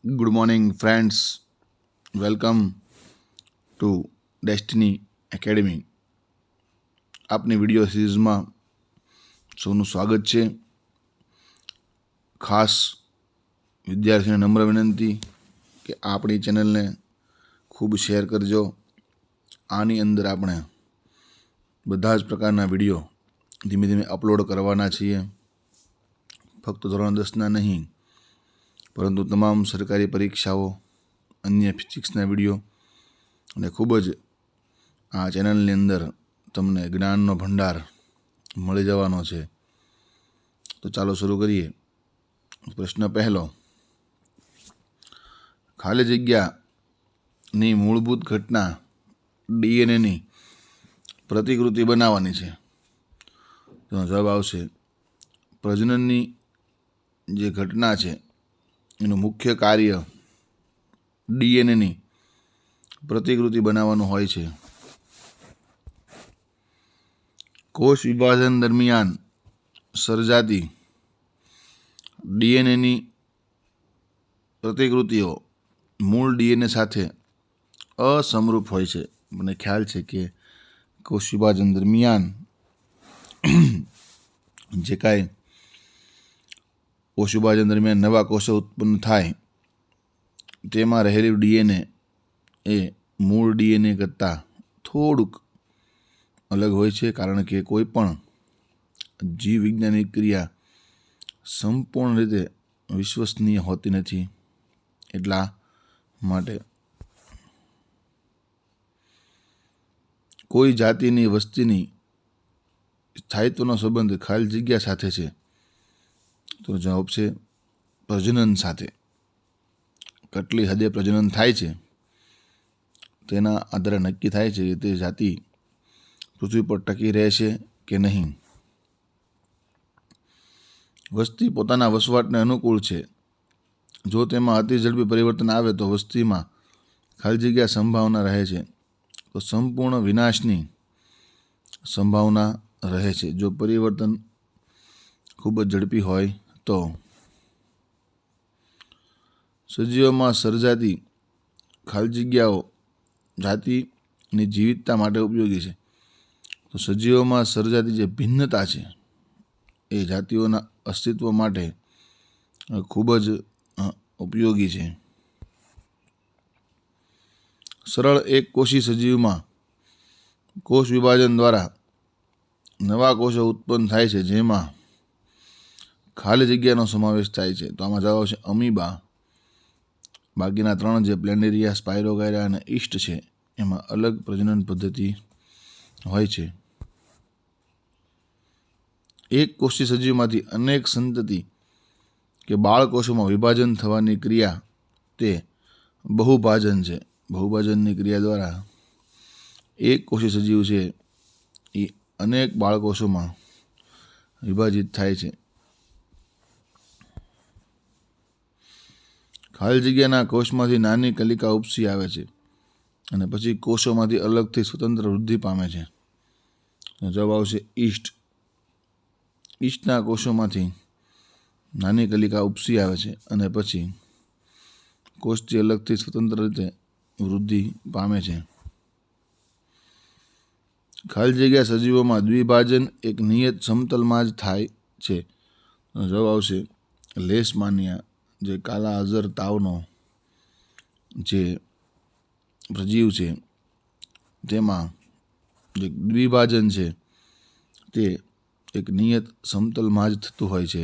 Good morning, friends. Welcome to Destiny Academy. આપની video સિરીઝમાં સૌનું સ્વાગત છે. ખાસ વિદ્યાર્થીઓને નમ્ર વિનંતી કે આપણી ચેનલને ખૂબ શેર કરજો. આની અંદર આપણે બધા જ પ્રકારના વિડીયો ધીમે ધીમે અપલોડ કરવાના છીએ. ફક્ત ધોરણ 10ના નહીં, પરંતુ તમામ સરકારી પરીક્ષાઓ, અન્ય ફિઝિક્સના વિડીયો અને ખૂબ જ આ ચેનલની અંદર તમને જ્ઞાનનો ભંડાર મળી જવાનો છે. તો ચાલો શરૂ કરીએ. પ્રશ્ન પહેલો, ખાલી જગ્યાની મૂળભૂત ઘટના ડીએનએની પ્રતિકૃતિ બનાવવાની છે. તો જવાબ આવશે પ્રજનનની જે ઘટના છે એનું મુખ્ય કાર્ય ડીએનએની પ્રતિકૃતિ બનાવવાનું હોય છે. કોષ વિભાજન દરમિયાન સર્જાતી ડીએનએની પ્રતિકૃતિઓ મૂળ ડીએનએ સાથે અસમરૂપ હોય છે. મને ખ્યાલ છે કે કોષ વિભાજન દરમિયાન જે કાંઈ કોષ વિભાજન દરમિયાન નવા કોષો ઉત્પન્ન થાય તેમાં રહેલું ડીએનએ એ મૂળ ડીએનએ કરતાં થોડુંક અલગ હોય છે, કારણ કે કોઈ પણ જીવ વૈજ્ઞાનિક ક્રિયા સંપૂર્ણ રીતે વિશ્વસનીય હોતી નથી. એટલા માટે કોઈ જાતિની વસ્તીની સ્થાયિત્વનો સંબંધ ખાલી જગ્યા સાથે છે. તો જવાબ છે પ્રજનન સાથે. કેટલી હદે પ્રજનન થાય છે તેના આધારે નક્કી થાય છે કે તે જાતિ પૃથ્વી પર ટકી રહેશે કે નહીં. વસ્તી પોતાના વસવાટને અનુકૂળ છે. જો તેમાં અતિ ઝડપી પરિવર્તન આવે તો વસ્તીમાં ખાલી જગ્યા સંભાવના રહે છે, તો સંપૂર્ણ વિનાશની સંભાવના રહે છે. જો પરિવર્તન ખૂબ જ ઝડપી હોય તો સજીવોમાં સર્જાતી ખાલી જગ્યાઓ જાતિની જીવિતતા માટે ઉપયોગી છે. તો સજીવોમાં સર્જાતી જે ભિન્નતા છે એ જાતિઓના અસ્તિત્વ માટે ખૂબ જ ઉપયોગી છે. સરળ એક કોષી સજીવમાં કોષ વિભાજન દ્વારા નવા કોષો ઉત્પન્ન થાય છે, જેમાં ખાલી જગ્યાનો સમાવેશ થાય છે. તો આમાં જવાબ આવશે અમીબા. બાકીના ત્રણ જે પ્લેનેરિયા, સ્પાયરોગાયરા અને ઈસ્ટ છે એમાં અલગ પ્રજનન પદ્ધતિ હોય છે. એક કોષી સજીવમાંથી અનેક સંતતિ કે બાળકોષોમાં વિભાજન થવાની ક્રિયા તે બહુભાજન છે. બહુભાજનની ક્રિયા દ્વારા એક કોષી સજીવ છે એ અનેક બાળકોષોમાં વિભાજિત થાય છે. ખાલી જગ્યાના કોષમાંથી નાની કલિકા ઉપસી આવે છે અને પછી કોષોમાંથી અલગથી સ્વતંત્ર વૃદ્ધિ પામે છે. જવાબ આવશે ઈસ્ટ. ઈસ્ટના કોષોમાંથી નાની કલિકા ઉપસી આવે છે અને પછી કોષથી અલગથી સ્વતંત્ર રીતે વૃદ્ધિ પામે છે. ખાલી જગ્યા સજીવોમાં દ્વિભાજન એક નિયત સમતલમાં જ થાય છે. જવાબ આવશે લેશમાનિયા. જે કાલા અઝર તાવનો જે પ્રજીવ છે તેમાં જે દ્વિભાજન છે તે એક નિયત સમતલમાં જ થતું હોય છે.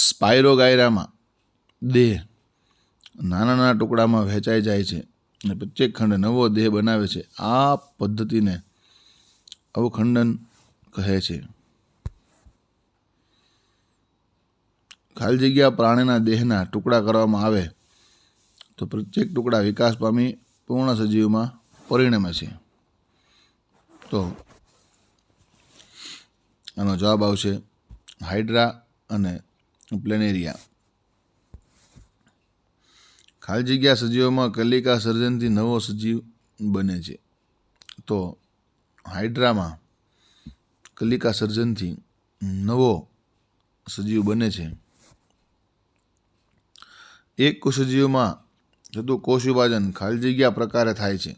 સ્પાયરોગાયરામાં દેહ નાના નાના ટુકડામાં વહેંચાઈ જાય છે અને પ્રત્યેક ખંડ નવો દેહ બનાવે છે. આ પદ્ધતિને અવખંડન કહે છે. ખાલી જગ્યા પ્રાણીના દેહના ટુકડા કરવામાં આવે તો પ્રત્યેક ટુકડા વિકાસ પામી પૂર્ણ સજીવમાં પરિણમે છે. તો આનો જવાબ આવશે હાઇડ્રા અને પ્લેનેરિયા. ખાલી જગ્યા સજીવોમાં કલિકા સર્જનથી નવો સજીવ બને છે. તો હાઇડ્રામાં કલિકા સર્જનથી નવો સજીવ બને છે. એક કોષજીવમાં થતું કોષ વિભાજન ખાલી જગ્યા પ્રકારે થાય છે?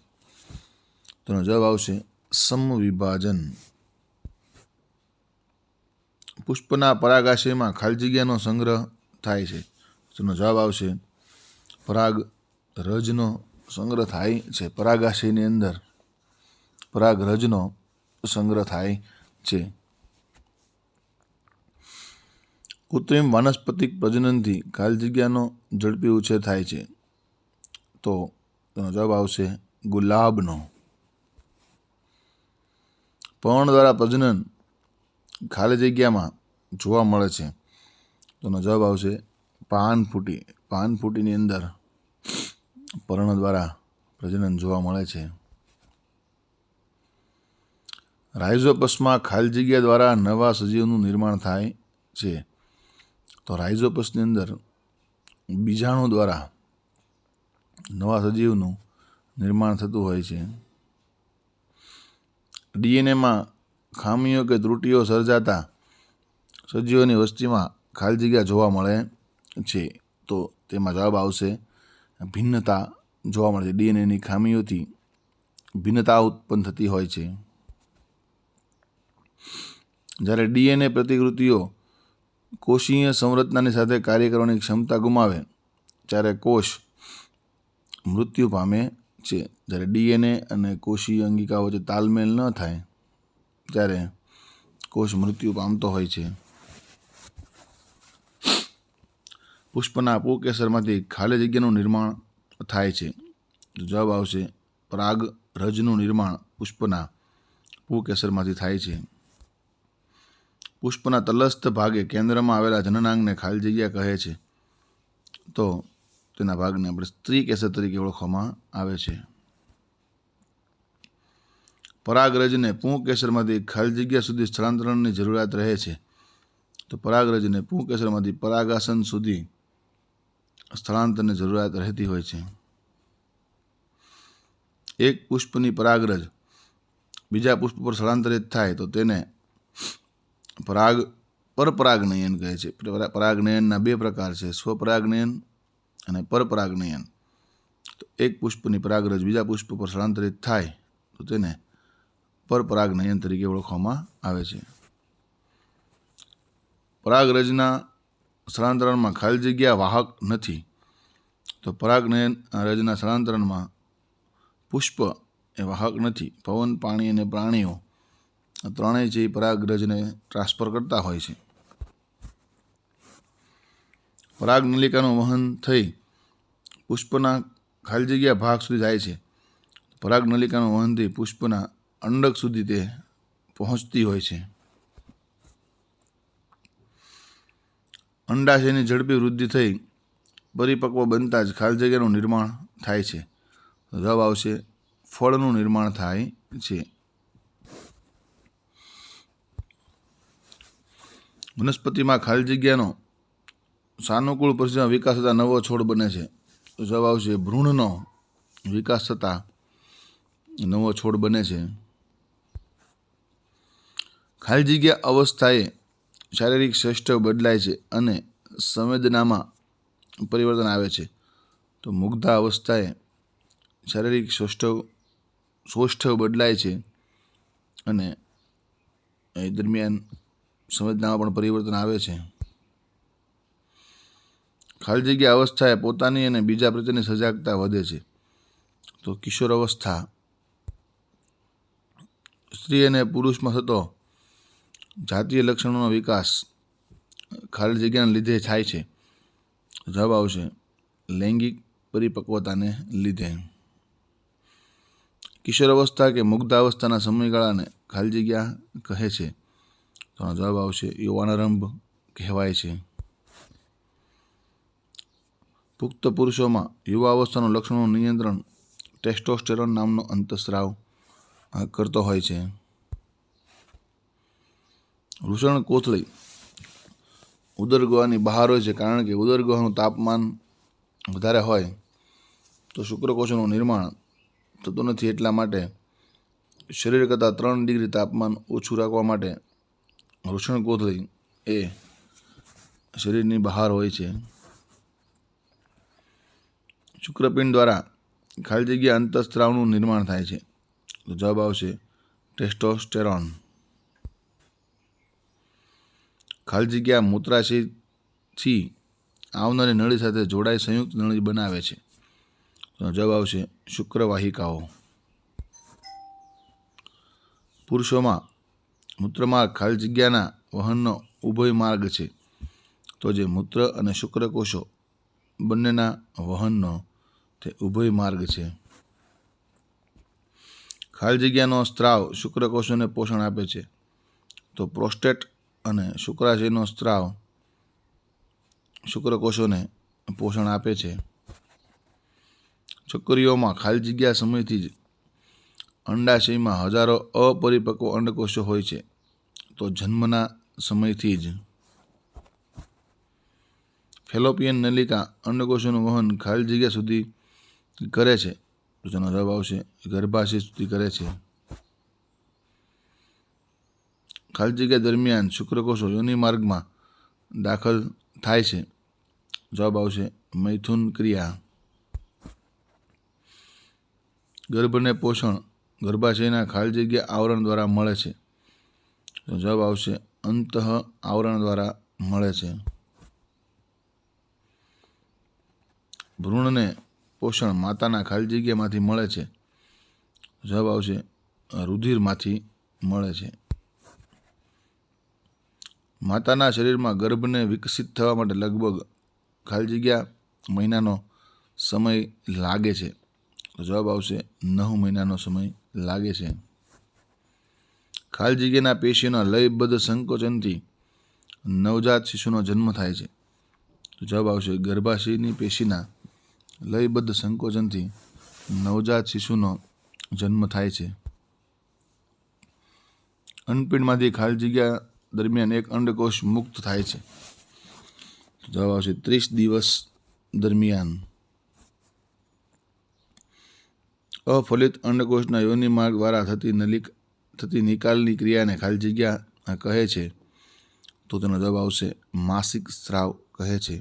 તો જવાબ આવશે સમવિભાજન. પુષ્પના પરાગાશયમાં ખાલી જગ્યાનો સંગ્રહ થાય છે? તેનો જવાબ આવશે પરાગરજનો સંગ્રહ થાય છે. પરાગાશયની અંદર પરાગરજનો સંગ્રહ થાય છે. કૃત્રિમ વાનસ્પતિક પ્રજનનથી ખાલી જગ્યાનો ઝડપી ઉછેર થાય છે? તો તેનો જવાબ આવશે ગુલાબનો. પર્ણ દ્વારા પ્રજનન ખાલી જગ્યામાં જોવા મળે છે? તેનો જવાબ આવશે પાનફૂટી. પાનફૂટીની અંદર પર્ણ દ્વારા પ્રજનન જોવા મળે છે. રાઇઝોપસમાં ખાલી જગ્યા દ્વારા નવા સજીવનું નિર્માણ થાય છે? તો રાઇઝોપસની અંદર બીજાણુ દ્વારા નવા સજીવનું નિર્માણ થતું હોય છે. ડીએનએમાં ખામીઓ કે ત્રુટીઓ સર્જાતા સજીવોની વસ્તીમાં ખાલી જગ્યા જોવા મળે છે? તો તેમાં જવાબ આવશે ભિન્નતા જોવા મળે છે. ડીએનએની ખામીઓથી ભિન્નતા ઉત્પન્ન થતી હોય છે. જ્યારે ડીએનએ પ્રતિકૃતિઓ કોષીય સંરચનાની સાથે કાર્ય કરવાની ક્ષમતા ગુમાવે ત્યારે કોષ મૃત્યુ પામે છે. જ્યારે ડીએનએ અને કોષીય અંગિકા વચ્ચે તાલમેલ ન થાય ત્યારે કોષ મૃત્યુ પામતો હોય છે. પુષ્પના પુંકેસરમાંથી ખાલી જગ્યાનું નિર્માણ થાય છે? જવાબ આવશે પરાગરજનું નિર્માણ પુષ્પના પુંકેસરમાંથી થાય છે. પુષ્પના તલસ્થ ભાગે કેન્દ્રમાં આવેલા જનનાંગને ખાલી જગ્યા કહે છે? તો તેના ભાગને આપણે સ્ત્રી કેસર તરીકે ઓળખવામાં આવે છે. પરાગરજને પુંકેસરમાંથી ખાલી જગ્યા સુધી સ્થળાંતરણની જરૂરિયાત રહે છે? તો પરાગરજને પુંકેસરમાંથી પરાગાસન સુધી સ્થળાંતરની જરૂરિયાત રહેતી હોય છે. એક પુષ્પની પરાગરજ બીજા પુષ્પ પર સ્થળાંતરિત થાય તો તેને પરપરાગનયન કહે છે. પરાગનયનના બે પ્રકાર છે, સ્વપરાગનયન અને પરપરાગનયન. તો એક પુષ્પની પરાગરજ બીજા પુષ્પ પર સ્થળાંતરિત થાય તો તેને પરપરાગનયન તરીકે ઓળખવામાં આવે છે. પરાગરજના સ્થળાંતરણમાં ખાલી જગ્યા વાહક નથી? તો પરાગનયન રજના સ્થળાંતરણમાં પુષ્પ એ વાહક નથી. પવન, પાણી અને પ્રાણીઓ ત્રણેય છે એ પરાગરજને ટ્રાન્સફર કરતા હોય છે. પરાગનલિકાનું વહન થઈ પુષ્પના ખાલી જગ્યા ભાગ સુધી જાય છે. પરાગનલિકાનું વહનથી પુષ્પના અંડક સુધી તે પહોંચતી હોય છે. અંડાશયની ઝડપી વૃદ્ધિ થઈ પરિપક્વ બનતા જ ખાલી જગ્યાનું નિર્માણ થાય છે? જવાબ આવશે ફળનું નિર્માણ થાય છે. વનસ્પતિમાં ખાલી જગ્યાનો સાનુકૂળ પરિસ્થિતિમાં વિકાસ થતાં નવો છોડ બને છે? તો જવાબ આવશે ભ્રૂણનો વિકાસ થતાં નવો છોડ બને છે. ખાલી જગ્યા અવસ્થાએ શારીરિક સૌષ્ઠવ બદલાય છે અને સંવેદનામાં પરિવર્તન આવે છે? તો મુગ્ધા અવસ્થાએ શારીરિક સૌષ્ઠવ બદલાય છે અને એ દરમિયાન સંવેદનામાં પણ પરિવર્તન આવે છે. ખાલી જગ્યા અવસ્થાએ પોતાની અને બીજા પ્રત્યેની સજાગતા વધે છે? તો કિશોર અવસ્થા સ્ત્રી અને પુરુષમાં થતો જાતીય લક્ષણોનો વિકાસ ખાલી જગ્યાને લીધે થાય છે? જવાબ આવશે લૈંગિક પરિપક્વતાને લીધે. કિશોર અવસ્થા કે મુગ્ધાવસ્થાના સમયગાળાને ખાલી જગ્યા કહે છે? તો જવાબ આવશે યૌવનારંભ કહેવાય છે. પુખ્ત પુરુષોમાં યુવા અવસ્થાનું લક્ષણોનું નિયંત્રણ ટેસ્ટોસ્ટેરોન નામનો અંતઃસ્રાવ કરતો હોય છે. વૃષણ કોથળી ઉદરગુહાની બહાર હોય છે કારણ કે ઉદરગુહાનું તાપમાન વધારે હોય તો શુક્રકોષોનું નિર્માણ થતું નથી. એટલા માટે શરીર કરતાં 3 ડિગ્રી તાપમાન ઓછું રાખવા માટે વૃષણ કોથળી એ શરીરની બહાર હોય છે. શુક્રપિંડ દ્વારા ખાલી જગ્યા અંતઃસ્ત્રાવનું નિર્માણ થાય છે. તો જવાબ આવશે ટેસ્ટોસ્ટેરોન. ખાલી જગ્યા મૂત્રાશયથી આવનારી નળી સાથે જોડાઈ સંયુક્ત નળી બનાવે છે. તો જવાબ આવશે શુક્રવાહિકાઓ. પુરુષોમાં મૂત્રમાર્ગ ખાલી જગ્યાના વહનનો ઉભય માર્ગ છે. તો જે મૂત્ર અને શુક્રકોષો બંનેના વહનનો તે ઉભય માર્ગ છે. ખાલી જગ્યાનો સ્ત્રાવ શુક્રકોષોને પોષણ આપે છે. તો પ્રોસ્ટેટ અને શુક્રાશયનો સ્ત્રાવ શુક્રકોષોને પોષણ આપે છે. છોકરીઓમાં ખાલી જગ્યા સમયથી જ અંડાશયમાં હજારો અપરિપક્વ અંડકોષો હોય છે. તો જન્મના સમયથી જ. ફેલોપિયન નલિકા અંડકોષોનું વહન ખાલી જગ્યા સુધી કરે છે. તો તેનો જવાબ આવશે ગર્ભાશય સુધી કરે છે. ખાલી જગ્યા દરમિયાન શુક્રકોષો યોનિ માર્ગમાં દાખલ થાય છે. જવાબ આવશે મૈથુન ક્રિયા. ગર્ભને પોષણ ગર્ભાશયના ખાલી જગ્યા આવરણ દ્વારા મળે છે. તો જવાબ આવશે અંતઃ આવરણ દ્વારા મળે છે. ભ્રૂણને પોષણ માતાના ખાલી જગ્યામાંથી મળે છે. જવાબ આવશે રુધિરમાંથી મળે છે. માતાના શરીરમાં ગર્ભને વિકસિત થવા માટે લગભગ ખાલી જગ્યા મહિનાનો સમય લાગે છે. તો જવાબ આવશે 9 મહિનાનો સમય લાગે છે. ખાલી જગ્યાના પેશીઓના લયબદ્ધ સંકોચનથી નવજાત શિશુનો જન્મ થાય છે. તો જવાબ આવશે ગર્ભાશયની પેશીના લયબદ્ધ સંકોચનથી નવજાત શિશુનો જન્મ થાય છે. અન્નપિંડમાંથી ખાલી જગ્યા દરમિયાન એક અંડકોષ મુક્ત થાય છે. તો જવાબ આવશે 30 દિવસ દરમિયાન. અફલિત અંડકોષના યોનિ માર્ગ દ્વારા થતી નિકાલની ક્રિયાને ખાલી જગ્યા કહે છે. તો તેનો જવાબ આવશે માસિક સ્ત્રાવ કહે છે.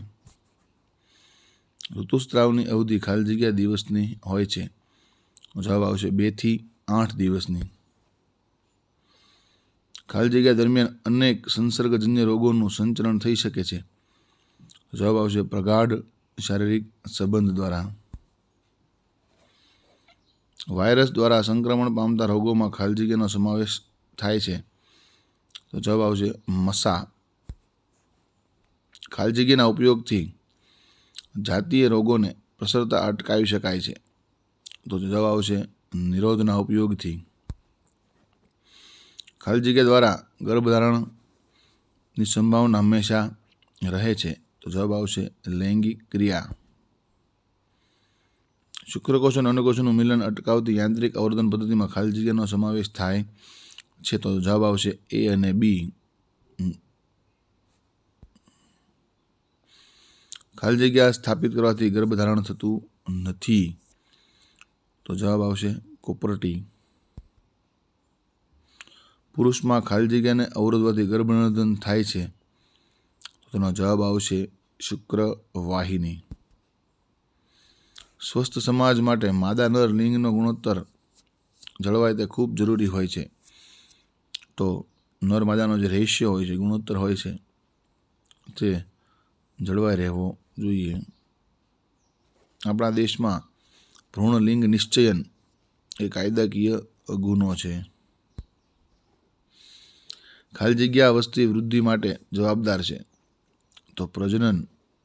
ઋતુસ્ત્રાવની અવધિ ખાલી જગ્યા દિવસની હોય છે. જવાબ આવશે 2 થી 8 દિવસની. ખાલી જગ્યા દરમિયાન અનેક સંસર્ગજન્ય રોગોનું સંચરણ થઈ શકે છે. જવાબ આવશે પ્રગાઢ શારીરિક સંબંધ દ્વારા. વાયરસ દ્વારા સંક્રમણ પામતા રોગોમાં ખાલી જગ્યાનો સમાવેશ થાય છે. તો જવાબ આવશે મસા. ખાલી જગ્યાના ઉપયોગથી જાતીય રોગોને પ્રસરતા અટકાવી શકાય છે. તો જવાબ આવશે નિરોધના ઉપયોગથી. ખાલી જગ્યા દ્વારા ગર્ભધારણની સંભાવના હંમેશા રહે છે. તો જવાબ આવશે લૈંગિક ક્રિયા. શુક્રકોષ અને અંડકોષોનું મિલન અટકાવતી યાંત્રિક અવરોધન પદ્ધતિમાં ખાલી જગ્યાનો સમાવેશ થાય છે. તો જવાબ આવશે A અને B. ખાલી જગ્યા સ્થાપિત કરવાથી ગર્ભધારણ થતું નથી. તો જવાબ આવશે કોપરટી. પુરુષમાં ખાલી જગ્યાને અવરોધવાથી ગર્ભનિર્ધન થાય છે. તો તેનો જવાબ આવશે શુક્રવાહિની. સ્વસ્થ સમાજ માટે માદા નર લિંગનો ગુણોત્તર જળવાય તે ખૂબ જરૂરી હોય છે. તો નર માદાનો જે રેશિયો હોય છે, ગુણોત્તર હોય છે, તે જળવાઈ રહેવો જોઈએ. આપણા દેશમાં ભ્રૂણ લિંગ નિશ્ચયન એ કાયદાકીય ગુનો છે. ખાલી જગ્યા વસ્તી વૃદ્ધિ માટે જવાબદાર છે. તો પ્રજનન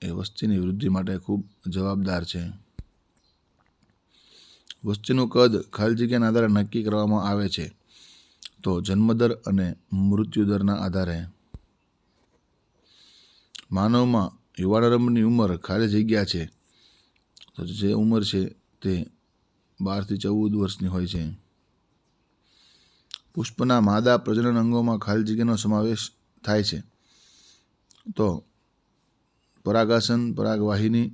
એ વસ્તીની વૃદ્ધિ માટે ખૂબ જવાબદાર છે. વસ્તીનું કદ ખાલી જગ્યાના આધારે નક્કી કરવામાં આવે છે. તો જન્મદર અને મૃત્યુદરના આધારે. માનવમાં યુવાનારંભની ઉંમર ખાલી જગ્યા છે. તો જે ઉંમર છે તે 12 થી 14 વર્ષની હોય છે. પુષ્પના માદા પ્રજનન અંગોમાં ખાલી જગ્યાનો સમાવેશ થાય છે. તો પરાગાસન, પરાગવાહિની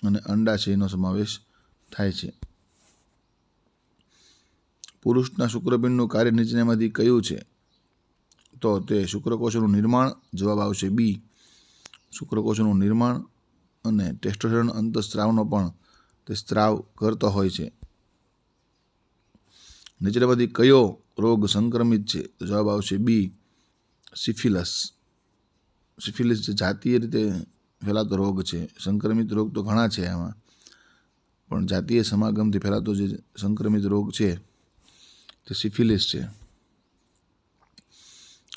અને અંડાશયનો સમાવેશ થાય છે. પુરુષના શુક્રપિંડનું કાર્ય નીચેનામાંથી કયું છે? તો તે શુક્રકોષોનું નિર્માણ. જવાબ આવશે B. શુક્રકોષોનું નિર્માણ અને ટેસ્ટોસ્ટેરોન અંતઃસ્ત્રાવનો પણ તે સ્ત્રાવ કરતો હોય છે. નીચેનામાંથી કયો રોગ સંક્રમિત છે? તો જવાબ આવશે બી, સિફિલિસ. સિફિલિસ જે જાતીય રીતે ફેલાતો રોગ છે. સંક્રમિત રોગ તો ઘણા છે આમાં, પણ જાતીય સમાગમથી ફેલાતો જે સંક્રમિત રોગ છે તે સિફિલિસ છે.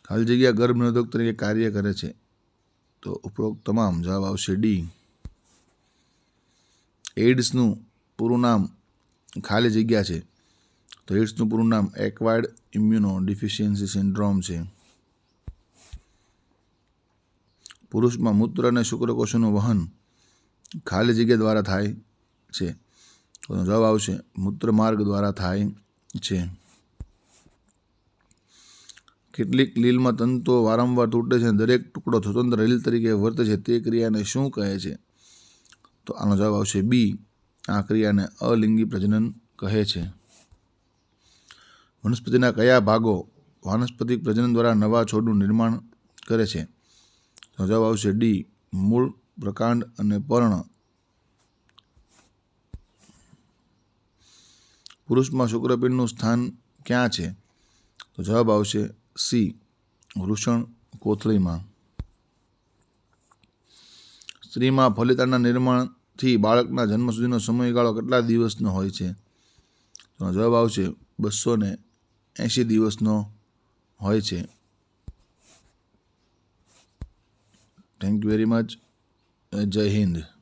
ખાલી જગ્યા ગર્ભનિરોધક તરીકે કાર્ય કરે છે? તો ઉપરોક્ત તમામ. જવાબ આવશે ડી. એઇડ્સનું પૂરું નામ ખાલી જગ્યા છે? તો એઇડ્સનું પૂરું નામ એક્વાયર્ડ ઇમ્યુનો ડિફિશિયન્સી સિન્ડ્રોમ છે. પુરુષમાં મૂત્ર અને શુક્રકોષોનું વહન ખાલી જગ્યા દ્વારા થાય છે? તો જવાબ આવશે મૂત્રમાર્ગ દ્વારા થાય છે. કેટલીક લીલમાં તંતુઓ વારંવાર તૂટે છે અને દરેક ટુકડો સ્વતંત્ર લીલ તરીકે વર્તે છે, તે ક્રિયાને શું કહે છે? તો આનો જવાબ આવશે બી, આ ક્રિયાને અલિંગી પ્રજનન કહે છે. વનસ્પતિના કયા ભાગો વાનસ્પતિક પ્રજનન દ્વારા નવા છોડનું નિર્માણ કરે છે? તો જવાબ આવશે ડી, મૂળ, પ્રકાંડ અને પર્ણ. પુરુષમાં શુક્રપિંડનું સ્થાન ક્યાં છે? તો જવાબ આવશે સી, વૃષણ કોથળીમાં. સ્ત્રીમાં ફલિતાંડના નિર્માણથી બાળકના જન્મ સુધીનો સમયગાળો કેટલા દિવસનો હોય છે? તો જવાબ આવશે 280 દિવસનો હોય છે. Thank you very much. જય હિન્દ.